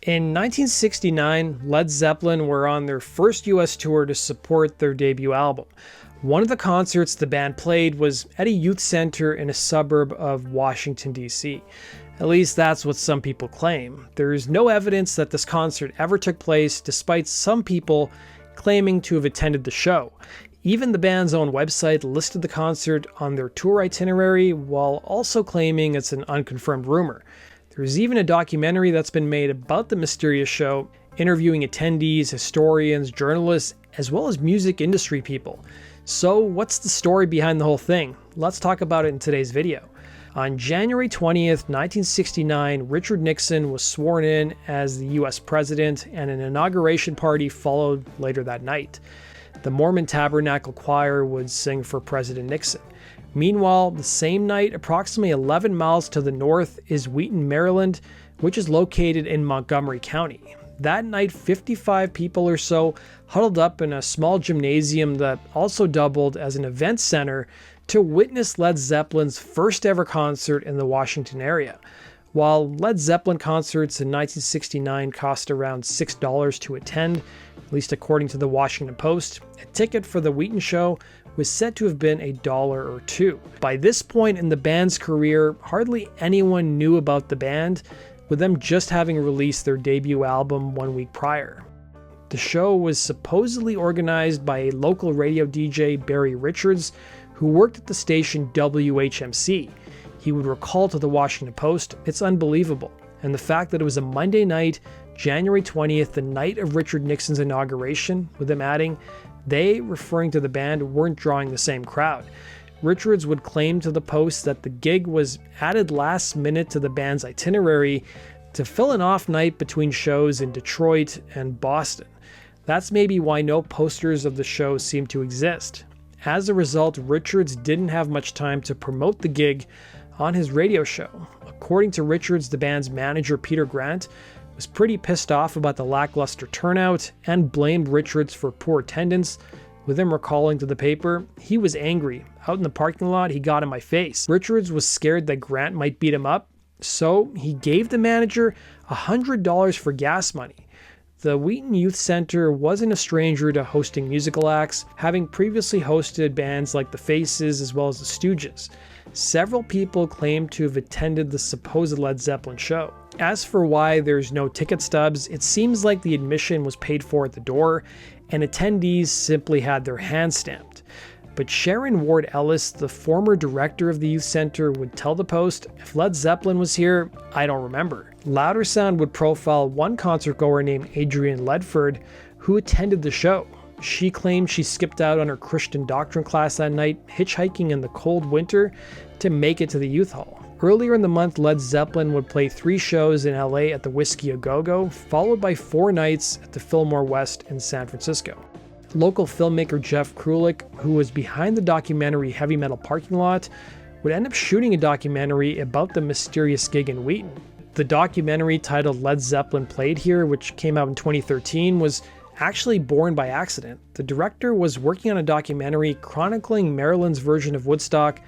In 1969, Led Zeppelin were on their first US tour to support their debut album. One of the concerts the band played was at a youth center in a suburb of Washington, D.C. At least that's what some people claim. There is no evidence that this concert ever took place, despite some people claiming to have attended the show. Even the band's own website listed the concert on their tour itinerary, while also claiming it's an unconfirmed rumor. There's even a documentary that's been made about the mysterious show, interviewing attendees, historians, journalists, as well as music industry people. So what's the story behind the whole thing? Let's talk about it in today's video. On January 20th, 1969, Richard Nixon was sworn in as the US president, and an inauguration party followed later that night. The Mormon Tabernacle Choir would sing for President Nixon. Meanwhile, the same night, approximately 11 miles to the north, is Wheaton, Maryland, which is located in Montgomery County. That night, 55 people or so huddled up in a small gymnasium that also doubled as an event center to witness Led Zeppelin's first ever concert in the Washington area. While Led Zeppelin concerts in 1969 cost around $6 to attend, at least according to the Washington Post, a ticket for the Wheaton show was said to have been $1 or $2. By this point in the band's career, hardly anyone knew about the band, with them just having released their debut album 1 week prior. The show was supposedly organized by a local radio DJ, Barry Richards, who worked at the station WHMC. He would recall to the Washington Post, "It's unbelievable." And the fact that it was a Monday night, January 20th, the night of Richard Nixon's inauguration, with him adding, they, referring to the band, weren't drawing the same crowd. Richards would claim to the Post that the gig was added last minute to the band's itinerary to fill an off night between shows in Detroit and Boston. That's maybe why no posters of the show seem to exist. As a result, Richards didn't have much time to promote the gig on his radio show. According to Richards, the band's manager, Peter Grant, was pretty pissed off about the lackluster turnout and blamed Richards for poor attendance, with him recalling to the paper, "He was angry. Out in the parking lot, he got in my face." Richards was scared that Grant might beat him up, so he gave the manager $100 for gas money. The Wheaton Youth Center wasn't a stranger to hosting musical acts, having previously hosted bands like the Faces as well as the Stooges. Several people claimed to have attended the supposed Led Zeppelin show. As for why there's no ticket stubs, it seems like the admission was paid for at the door, and attendees simply had their hands stamped. But Sharon Ward Ellis, the former director of the youth center, would tell the Post, "If Led Zeppelin was here, I don't remember." Louder Sound would profile one concertgoer named Adrienne Ledford, who attended the show. She claimed she skipped out on her Christian doctrine class that night, hitchhiking in the cold winter to make it to the youth hall. Earlier in the month, Led Zeppelin would play 3 shows in LA at the Whiskey A Go-Go, followed by 4 nights at the Fillmore West in San Francisco. Local filmmaker Jeff Krulik, who was behind the documentary Heavy Metal Parking Lot, would end up shooting a documentary about the mysterious gig in Wheaton. The documentary, titled Led Zeppelin Played Here, which came out in 2013, was actually born by accident. The director was working on a documentary chronicling Maryland's version of Woodstock,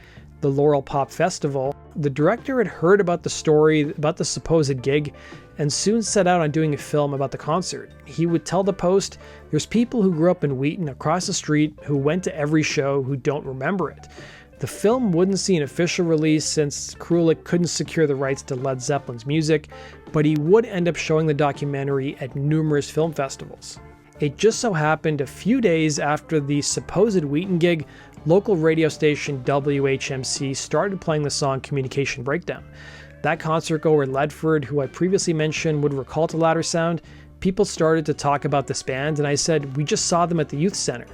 the Laurel Pop Festival. The director had heard about the story about the supposed gig and soon set out on doing a film about the concert. He would tell the Post, "There's people who grew up in Wheaton across the street who went to every show who don't remember it." The film wouldn't see an official release since Krulik couldn't secure the rights to Led Zeppelin's music, but he would end up showing the documentary at numerous film festivals. It just so happened a few days after the supposed Wheaton gig, local radio station WHMC started playing the song Communication Breakdown. That concertgoer Ledford, who I previously mentioned, would recall to Louder Sound, "People started to talk about this band, and I said, we just saw them at the youth center."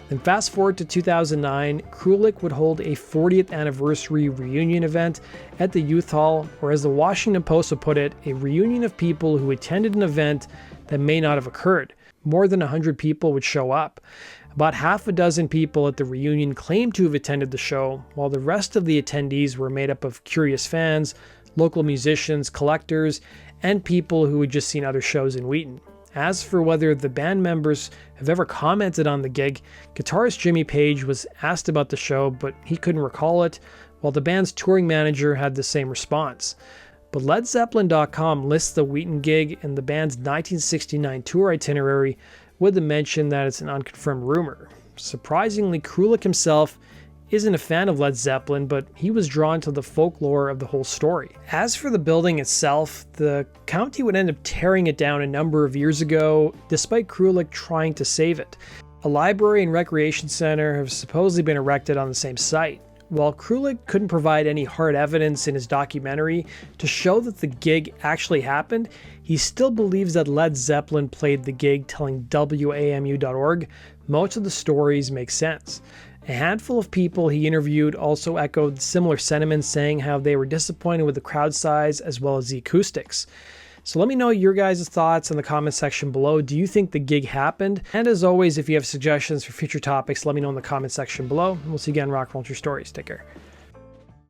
Then fast forward to 2009, Krulik would hold a 40th anniversary reunion event at the Youth Hall, or as the Washington Post would put it, a reunion of people who attended an event that may not have occurred. More than 100 people would show up. About half a dozen people at the reunion claimed to have attended the show, while the rest of the attendees were made up of curious fans, local musicians, collectors, and people who had just seen other shows in Wheaton. As for whether the band members have ever commented on the gig, guitarist Jimmy Page was asked about the show, but he couldn't recall it, while the band's touring manager had the same response. but LedZeppelin.com lists the Wheaton gig in the band's 1969 tour itinerary with the mention that it's an unconfirmed rumor. Surprisingly, Kulick himself isn't a fan of Led Zeppelin, but he was drawn to the folklore of the whole story. As for the building itself, the county would end up tearing it down a number of years ago, despite Kulick trying to save it. A library and recreation center have supposedly been erected on the same site. While Kulick couldn't provide any hard evidence in his documentary to show that the gig actually happened, he still believes that Led Zeppelin played the gig, telling WAMU.org most of the stories make sense. A handful of people he interviewed also echoed similar sentiments, saying how they were disappointed with the crowd size as well as the acoustics. So let me know your guys' thoughts in the comment section below. Do you think the gig happened? And as always, if you have suggestions for future topics, let me know in the comment section below. And we'll see you again, Rock and Roll True Stories. Take care.